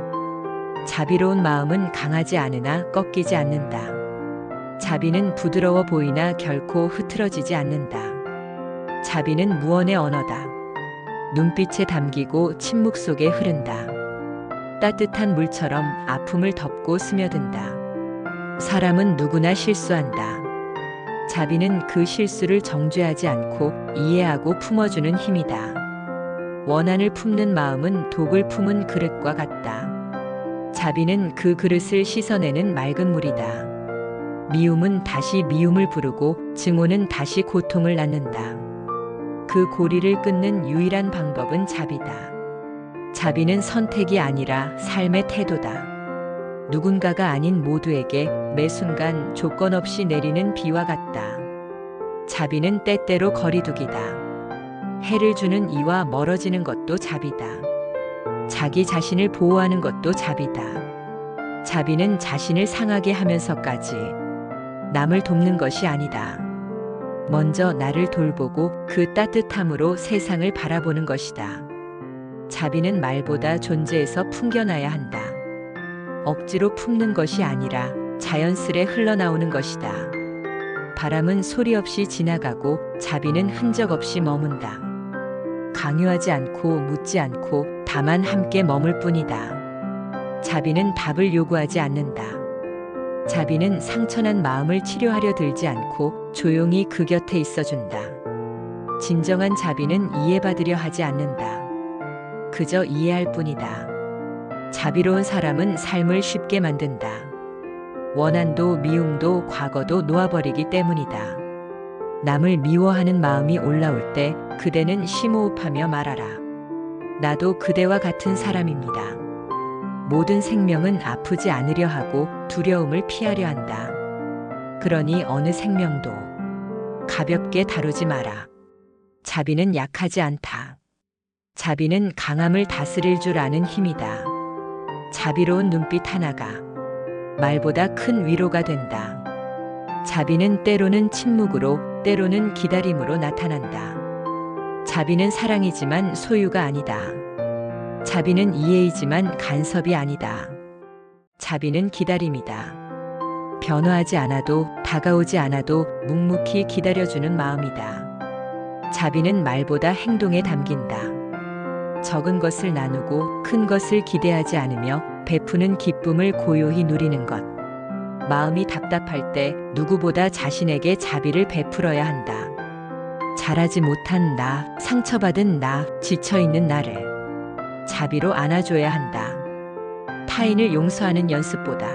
자비로운 마음은 강하지 않으나 꺾이지 않는다. 자비는 부드러워 보이나 결코 흐트러지지 않는다. 자비는 무언의 언어다. 눈빛에 담기고 침묵 속에 흐른다. 따뜻한 물처럼 아픔을 덮고 스며든다. 사람은 누구나 실수한다. 자비는 그 실수를 정죄하지 않고 이해하고 품어주는 힘이다. 원한을 품는 마음은 독을 품은 그릇과 같다. 자비는 그 그릇을 씻어내는 맑은 물이다. 미움은 다시 미움을 부르고 증오는 다시 고통을 낳는다. 그 고리를 끊는 유일한 방법은 자비다. 자비는 선택이 아니라 삶의 태도다. 누군가가 아닌 모두에게 매 순간 조건 없이 내리는 비와 같다. 자비는 때때로 거리두기다. 해를 주는 이와 멀어지는 것도 자비다. 자기 자신을 보호하는 것도 자비다. 자비는 자신을 상하게 하면서까지 남을 돕는 것이 아니다. 먼저 나를 돌보고 그 따뜻함으로 세상을 바라보는 것이다. 자비는 말보다 존재에서 풍겨나야 한다. 억지로 품는 것이 아니라 자연스레 흘러나오는 것이다. 바람은 소리 없이 지나가고 자비는 흔적 없이 머문다. 강요하지 않고 묻지 않고 다만 함께 머물 뿐이다. 자비는 답을 요구하지 않는다. 자비는 상처난 마음을 치료하려 들지 않고 조용히 그 곁에 있어준다. 진정한 자비는 이해받으려 하지 않는다. 그저 이해할 뿐이다. 자비로운 사람은 삶을 쉽게 만든다. 원한도 미움도 과거도 놓아버리기 때문이다. 남을 미워하는 마음이 올라올 때 그대는 심호흡하며 말하라. 나도 그대와 같은 사람입니다. 모든 생명은 아프지 않으려 하고 두려움을 피하려 한다. 그러니 어느 생명도 가볍게 다루지 마라. 자비는 약하지 않다. 자비는 강함을 다스릴 줄 아는 힘이다. 자비로운 눈빛 하나가 말보다 큰 위로가 된다. 자비는 때로는 침묵으로, 때로는 기다림으로 나타난다. 자비는 사랑이지만 소유가 아니다. 자비는 이해이지만 간섭이 아니다. 자비는 기다림이다. 변화하지 않아도, 다가오지 않아도 묵묵히 기다려주는 마음이다. 자비는 말보다 행동에 담긴다. 적은 것을 나누고 큰 것을 기대하지 않으며 베푸는 기쁨을 고요히 누리는 것. 마음이 답답할 때 누구보다 자신에게 자비를 베풀어야 한다. 잘하지 못한 나, 상처받은 나, 지쳐있는 나를 자비로 안아줘야 한다. 타인을 용서하는 연습보다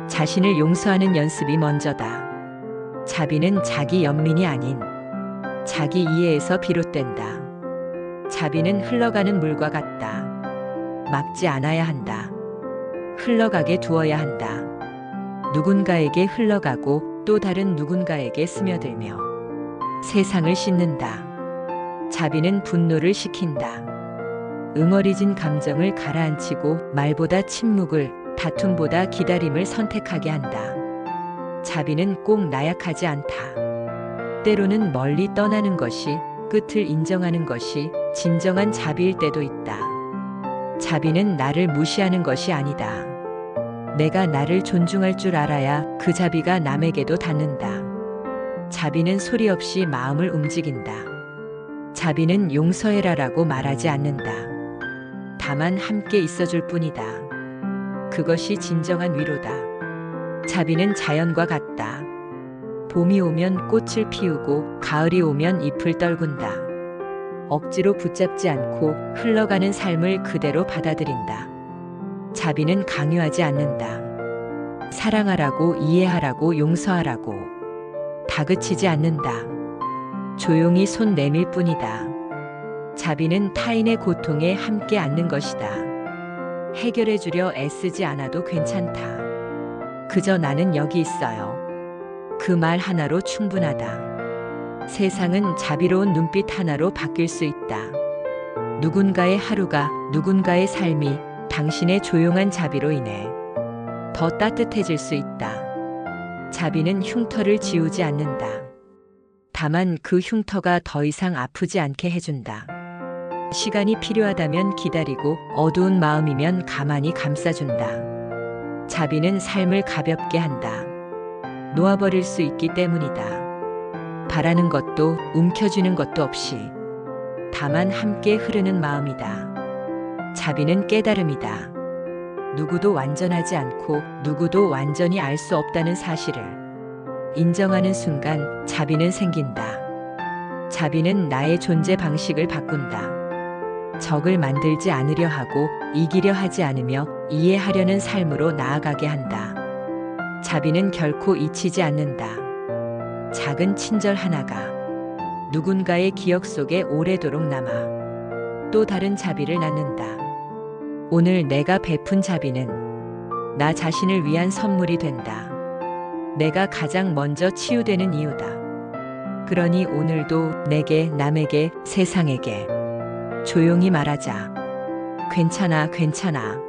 자신을 용서하는 연습이 먼저다. 자비는 자기 연민이 아닌 자기 이해에서 비롯된다. 자비는 흘러가는 물과 같다. 막지 않아야 한다. 흘러가게 두어야 한다. 누군가에게 흘러가고 또 다른 누군가에게 스며들며 세상을 씻는다. 자비는 분노를 식힌다. 응어리진 감정을 가라앉히고 말보다 침묵을, 다툼보다 기다림을 선택하게 한다. 자비는 꼭 나약하지 않다. 때로는 멀리 떠나는 것이, 끝을 인정하는 것이 진정한 자비일 때도 있다. 자비는 나를 무시하는 것이 아니다. 내가 나를 존중할 줄 알아야 그 자비가 남에게도 닿는다. 자비는 소리 없이 마음을 움직인다. 자비는 용서해라라고 말하지 않는다. 다만 함께 있어줄 뿐이다. 그것이 진정한 위로다. 자비는 자연과 같다. 봄이 오면 꽃을 피우고 가을이 오면 잎을 떨군다. 억지로 붙잡지 않고 흘러가는 삶을 그대로 받아들인다. 자비는 강요하지 않는다. 사랑하라고, 이해하라고, 용서하라고 다그치지 않는다. 조용히 손 내밀 뿐이다. 자비는 타인의 고통에 함께 앉는 것이다. 해결해 주려 애쓰지 않아도 괜찮다. 그저 나는 여기 있어요. 그 말 하나로 충분하다. 세상은 자비로운 눈빛 하나로 바뀔 수 있다. 누군가의 하루가, 누군가의 삶이 당신의 조용한 자비로 인해 더 따뜻해질 수 있다. 자비는 흉터를 지우지 않는다. 다만 그 흉터가 더 이상 아프지 않게 해준다. 시간이 필요하다면 기다리고 어두운 마음이면 가만히 감싸준다. 자비는 삶을 가볍게 한다. 놓아버릴 수 있기 때문이다. 바라는 것도 움켜쥐는 것도 없이 다만 함께 흐르는 마음이다. 자비는 깨달음이다. 누구도 완전하지 않고 누구도 완전히 알 수 없다는 사실을 인정하는 순간 자비는 생긴다. 자비는 나의 존재 방식을 바꾼다. 적을 만들지 않으려 하고 이기려 하지 않으며 이해하려는 삶으로 나아가게 한다. 자비는 결코 잊히지 않는다. 작은 친절 하나가 누군가의 기억 속에 오래도록 남아 또 다른 자비를 낳는다. 오늘 내가 베푼 자비는 나 자신을 위한 선물이 된다. 내가 가장 먼저 치유되는 이유다. 그러니 오늘도 내게, 남에게, 세상에게 조용히 말하자. 괜찮아, 괜찮아.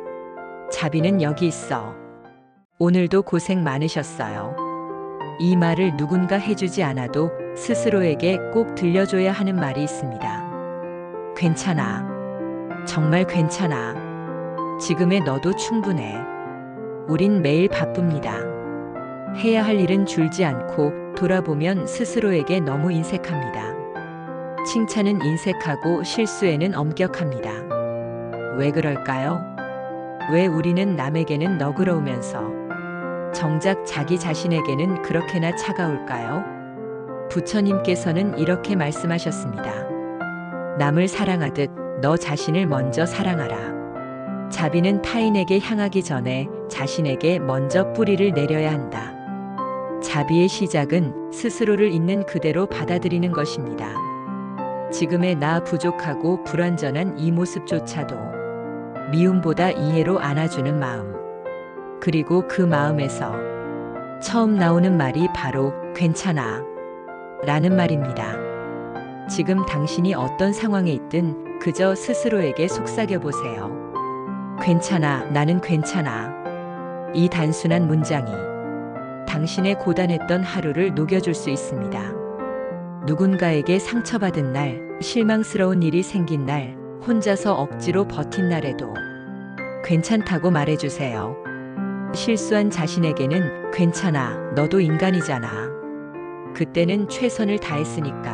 자비는 여기 있어. 오늘도 고생 많으셨어요. 이 말을 누군가 해주지 않아도 스스로에게 꼭 들려줘야 하는 말이 있습니다. 괜찮아. 정말 괜찮아. 지금의 너도 충분해. 우린 매일 바쁩니다. 해야 할 일은 줄지 않고 돌아보면 스스로에게 너무 인색합니다. 칭찬은 인색하고 실수에는 엄격합니다. 왜 그럴까요? 왜 우리는 남에게는 너그러우면서 정작 자기 자신에게는 그렇게나 차가울까요? 부처님께서는 이렇게 말씀하셨습니다. 남을 사랑하듯 너 자신을 먼저 사랑하라. 자비는 타인에게 향하기 전에 자신에게 먼저 뿌리를 내려야 한다. 자비의 시작은 스스로를 있는 그대로 받아들이는 것입니다. 지금의 나 부족하고 불완전한 이 모습조차도 미움보다 이해로 안아주는 마음. 그리고 그 마음에서 처음 나오는 말이 바로 괜찮아 라는 말입니다. 지금 당신이 어떤 상황에 있든 그저 스스로에게 속삭여 보세요. 괜찮아, 나는 괜찮아. 이 단순한 문장이 당신의 고단했던 하루를 녹여줄 수 있습니다. 누군가에게 상처받은 날, 실망스러운 일이 생긴 날, 혼자서 억지로 버틴 날에도 괜찮다고 말해주세요. 실수한 자신에게는 괜찮아, 너도 인간이잖아. 그때는 최선을 다했으니까.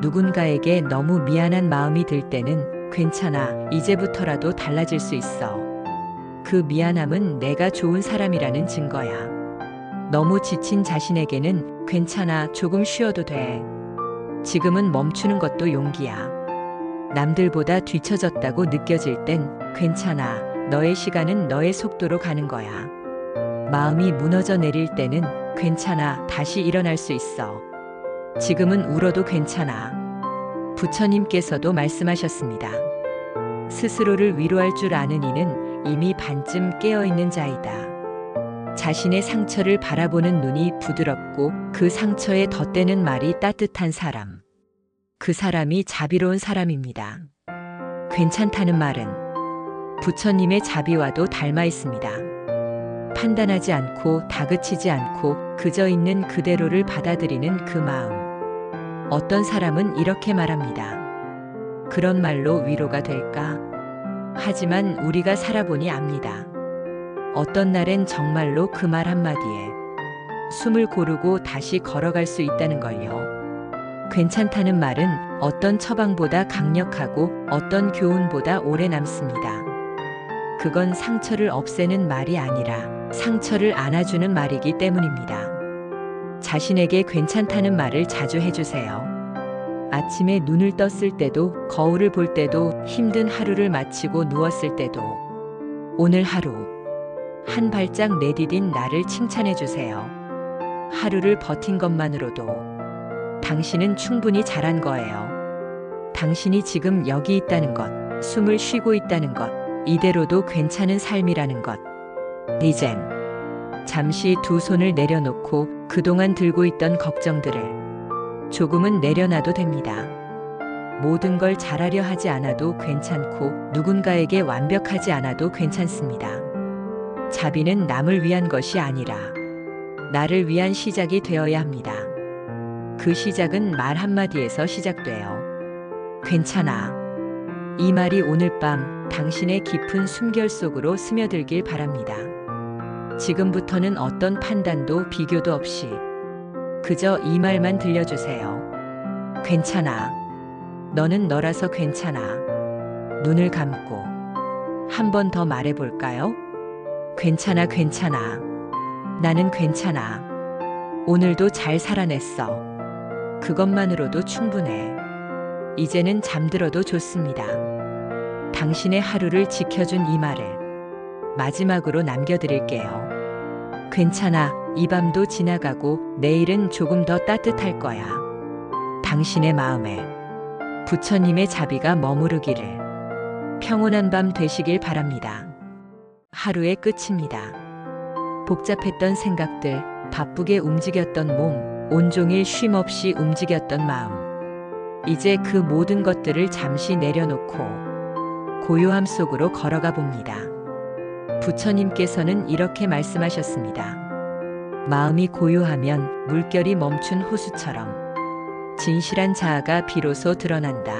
누군가에게 너무 미안한 마음이 들 때는 괜찮아, 이제부터라도 달라질 수 있어. 그 미안함은 내가 좋은 사람이라는 증거야. 너무 지친 자신에게는 괜찮아, 조금 쉬어도 돼. 지금은 멈추는 것도 용기야. 남들보다 뒤처졌다고 느껴질 땐 괜찮아, 너의 시간은 너의 속도로 가는 거야. 마음이 무너져 내릴 때는 괜찮아, 다시 일어날 수 있어. 지금은 울어도 괜찮아. 부처님께서도 말씀하셨습니다. 스스로를 위로할 줄 아는 이는 이미 반쯤 깨어있는 자이다. 자신의 상처를 바라보는 눈이 부드럽고 그 상처에 덧대는 말이 따뜻한 사람. 그 사람이 자비로운 사람입니다. 괜찮다는 말은 부처님의 자비와도 닮아 있습니다. 판단하지 않고 다그치지 않고 그저 있는 그대로를 받아들이는 그 마음. 어떤 사람은 이렇게 말합니다. 그런 말로 위로가 될까? 하지만 우리가 살아보니 압니다. 어떤 날엔 정말로 그 말 한마디에 숨을 고르고 다시 걸어갈 수 있다는 걸요. 괜찮다는 말은 어떤 처방보다 강력하고 어떤 교훈보다 오래 남습니다. 그건 상처를 없애는 말이 아니라 상처를 안아주는 말이기 때문입니다. 자신에게 괜찮다는 말을 자주 해주세요. 아침에 눈을 떴을 때도, 거울을 볼 때도, 힘든 하루를 마치고 누웠을 때도, 오늘 하루 한 발짝 내디딘 나를 칭찬해 주세요. 하루를 버틴 것만으로도 당신은 충분히 잘한 거예요. 당신이 지금 여기 있다는 것, 숨을 쉬고 있다는 것, 이대로도 괜찮은 삶이라는 것. 이젠 잠시 두 손을 내려놓고 그동안 들고 있던 걱정들을 조금은 내려놔도 됩니다. 모든 걸 잘하려 하지 않아도 괜찮고 누군가에게 완벽하지 않아도 괜찮습니다. 자비는 남을 위한 것이 아니라 나를 위한 시작이 되어야 합니다. 그 시작은 말 한마디에서 시작돼요. 괜찮아. 이 말이 오늘 밤 당신의 깊은 숨결 속으로 스며들길 바랍니다. 지금부터는 어떤 판단도 비교도 없이 그저 이 말만 들려주세요. 괜찮아. 너는 너라서 괜찮아. 눈을 감고 한 번 더 말해볼까요? 괜찮아, 괜찮아. 나는 괜찮아. 오늘도 잘 살아냈어. 그것만으로도 충분해. 이제는 잠들어도 좋습니다. 당신의 하루를 지켜준 이 말을 마지막으로 남겨드릴게요. 괜찮아. 이 밤도 지나가고 내일은 조금 더 따뜻할 거야. 당신의 마음에 부처님의 자비가 머무르기를. 평온한 밤 되시길 바랍니다. 하루의 끝입니다. 복잡했던 생각들, 바쁘게 움직였던 몸, 온종일 쉼 없이 움직였던 마음. 이제 그 모든 것들을 잠시 내려놓고 고요함 속으로 걸어가 봅니다. 부처님께서는 이렇게 말씀하셨습니다. 마음이 고요하면 물결이 멈춘 호수처럼 진실한 자아가 비로소 드러난다.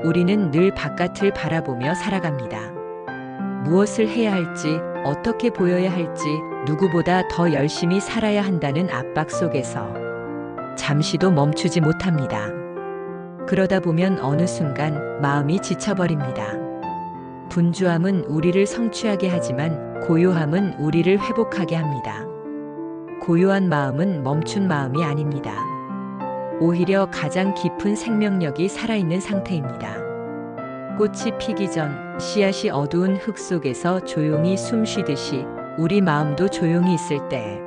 우리는 늘 바깥을 바라보며 살아갑니다. 무엇을 해야 할지, 어떻게 보여야 할지, 누구보다 더 열심히 살아야 한다는 압박 속에서 잠시도 멈추지 못합니다. 그러다 보면 어느 순간 마음이 지쳐버립니다. 분주함은 우리를 성취하게 하지만 고요함은 우리를 회복하게 합니다. 고요한 마음은 멈춘 마음이 아닙니다. 오히려 가장 깊은 생명력이 살아있는 상태입니다. 꽃이 피기 전 씨앗이 어두운 흙 속에서 조용히 숨 쉬듯이 우리 마음도 조용히 있을 때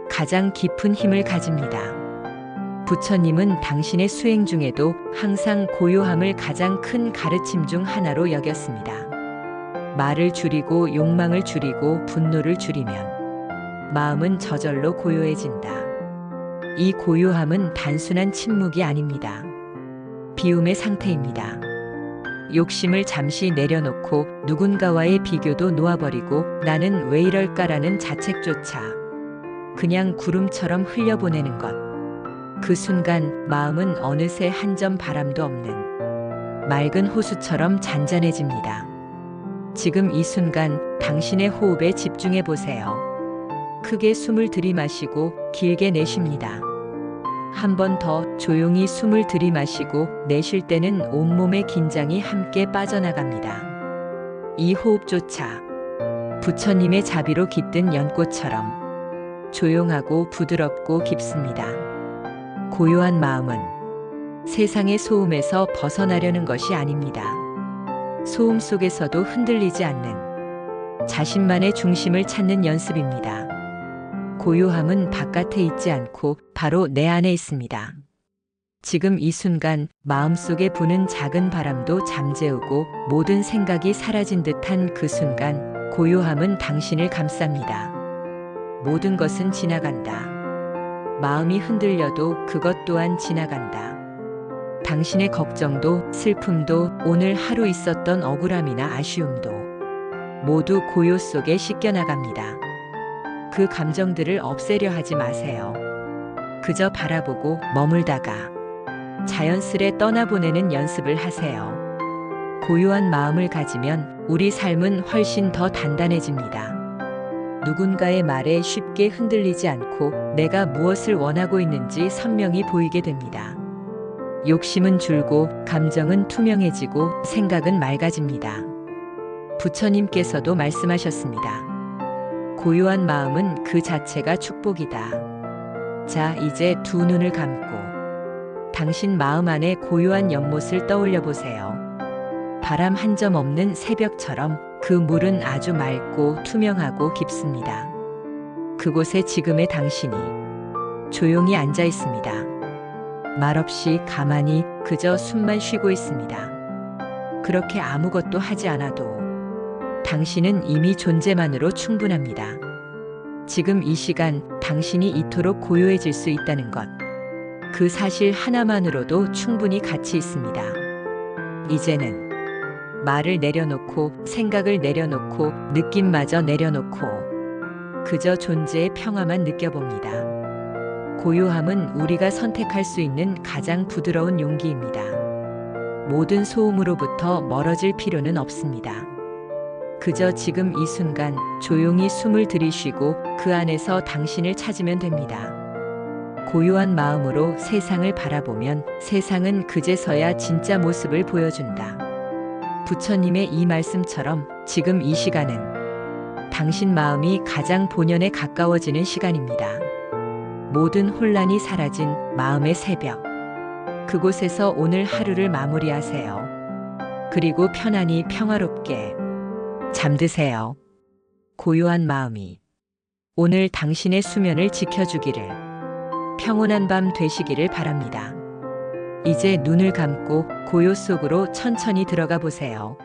가장 깊은 힘을 가집니다. 부처님은 당신의 수행 중에도 항상 고요함을 가장 큰 가르침 중 하나로 여겼습니다. 말을 줄이고 욕망을 줄이고 분노를 줄이면 마음은 저절로 고요해진다. 이 고요함은 단순한 침묵이 아닙니다. 비움의 상태입니다. 욕심을 잠시 내려놓고 누군가와의 비교도 놓아버리고 나는 왜 이럴까라는 자책조차 그냥 구름처럼 흘려보내는 것. 그 순간 마음은 어느새 한 점 바람도 없는 맑은 호수처럼 잔잔해집니다. 지금 이 순간 당신의 호흡에 집중해 보세요. 크게 숨을 들이마시고 길게 내쉽니다. 한 번 더 조용히 숨을 들이마시고 내쉴 때는 온몸의 긴장이 함께 빠져나갑니다. 이 호흡조차 부처님의 자비로 깃든 연꽃처럼 조용하고 부드럽고 깊습니다. 고요한 마음은 세상의 소음에서 벗어나려는 것이 아닙니다. 소음 속에서도 흔들리지 않는 자신만의 중심을 찾는 연습입니다. 고요함은 바깥에 있지 않고 바로 내 안에 있습니다. 지금 이 순간 마음속에 부는 작은 바람도 잠재우고 모든 생각이 사라진 듯한 그 순간 고요함은 당신을 감쌉니다. 모든 것은 지나간다. 마음이 흔들려도 그것 또한 지나간다. 당신의 걱정도 슬픔도 오늘 하루 있었던 억울함이나 아쉬움도 모두 고요 속에 씻겨나갑니다. 그 감정들을 없애려 하지 마세요. 그저 바라보고 머물다가 자연스레 떠나보내는 연습을 하세요. 고요한 마음을 가지면 우리 삶은 훨씬 더 단단해집니다. 누군가의 말에 쉽게 흔들리지 않고 내가 무엇을 원하고 있는지 선명히 보이게 됩니다. 욕심은 줄고 감정은 투명해지고 생각은 맑아집니다. 부처님께서도 말씀하셨습니다. 고요한 마음은 그 자체가 축복이다. 자, 이제 두 눈을 감고 당신 마음 안에 고요한 연못을 떠올려 보세요. 바람 한 점 없는 새벽처럼 그 물은 아주 맑고 투명하고 깊습니다. 그곳에 지금의 당신이 조용히 앉아 있습니다. 말없이 가만히 그저 숨만 쉬고 있습니다. 그렇게 아무것도 하지 않아도 당신은 이미 존재만으로 충분합니다. 지금 이 시간 당신이 이토록 고요해질 수 있다는 것, 그 사실 하나만으로도 충분히 가치 있습니다. 이제는 말을 내려놓고 생각을 내려놓고 느낌마저 내려놓고 그저 존재의 평화만 느껴봅니다. 고요함은 우리가 선택할 수 있는 가장 부드러운 용기입니다. 모든 소음으로부터 멀어질 필요는 없습니다. 그저 지금 이 순간 조용히 숨을 들이쉬고 그 안에서 당신을 찾으면 됩니다. 고요한 마음으로 세상을 바라보면 세상은 그제서야 진짜 모습을 보여준다. 부처님의 이 말씀처럼 지금 이 시간은 당신 마음이 가장 본연에 가까워지는 시간입니다. 모든 혼란이 사라진 마음의 새벽. 그곳에서 오늘 하루를 마무리하세요. 그리고 편안히 평화롭게 잠드세요. 고요한 마음이 오늘 당신의 수면을 지켜주기를, 평온한 밤 되시기를 바랍니다. 이제 눈을 감고 고요 속으로 천천히 들어가 보세요.